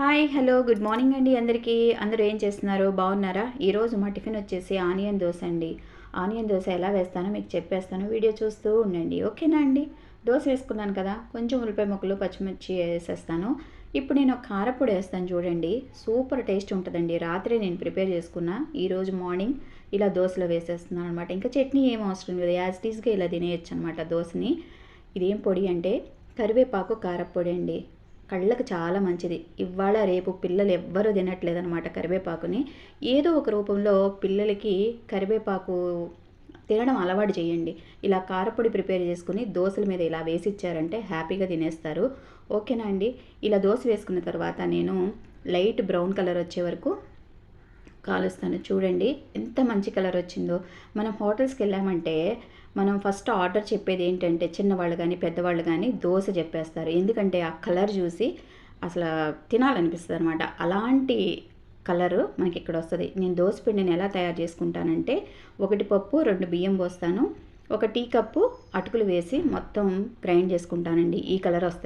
Hi hello good morning అండి అందరికీ. అందరూ ఏం చేస్తున్నారు, బాగున్నారా? ఈరోజు మా టిఫిన్ వచ్చేసి ఆనియన్ దోశ అండి. ఆనియన్ దోశ ఎలా వేస్తానో మీకు చెప్పేస్తాను, వీడియో చూస్తూ ఉండండి, ఓకేనా అండి? దోశ వేసుకున్నాను కదా, కొంచెం ఉల్లిపాయ ముక్కలు పచ్చిమిర్చి వేసేస్తాను. ఇప్పుడు నేను కారపొడి వేస్తాను చూడండి, సూపర్ టేస్ట్ ఉంటుందండి. రాత్రి నేను ప్రిపేర్ చేసుకున్నా, ఈరోజు మార్నింగ్ ఇలా దోశలో వేసేస్తున్నాను అనమాట. ఇంకా చట్నీ ఏం అవసరం లేదు, యాజ్ ఇట్ ఈస్గా ఇలా తినేయచ్చు అనమాట దోశని. ఇదేం పొడి అంటే కరివేపాకు కారపొడి అండి. కళ్ళకి చాలా మంచిది. ఇవాళ రేపు పిల్లలు ఎవ్వరూ తినట్లేదనమాట కరివేపాకుని. ఏదో ఒక రూపంలో పిల్లలకి కరివేపాకు తినడం అలవాటు చేయండి. ఇలా కారపొడి ప్రిపేర్ చేసుకుని దోశల మీద ఇలా వేసిచ్చారంటే హ్యాపీగా తినేస్తారు, ఓకేనా అండి? ఇలా దోశ వేసుకున్న తర్వాత నేను లైట్ బ్రౌన్ కలర్ వచ్చే వరకు కాలుస్తాను. చూడండి ఎంత మంచి కలర్ వచ్చిందో. మనం హోటల్స్కి వెళ్ళామంటే మనం ఫస్ట్ ఆర్డర్ చెప్పేది ఏంటంటే, చిన్నవాళ్ళు కానీ పెద్దవాళ్ళు కానీ దోశ చెప్పేస్తారు. ఎందుకంటే ఆ కలర్ చూసి అసలు తినాలనిపిస్తుంది అనమాట. అలాంటి కలరు మనకి ఇక్కడ వస్తుంది. నేను దోశ పిండిని ఎలా తయారు చేసుకుంటానంటే, 1 పప్పు 2 బియ్యం పోస్తాను, 1 టీ కప్పు అటుకులు వేసి మొత్తం గ్రైండ్ చేసుకుంటానండి. ఈ కలర్ వస్తాయి.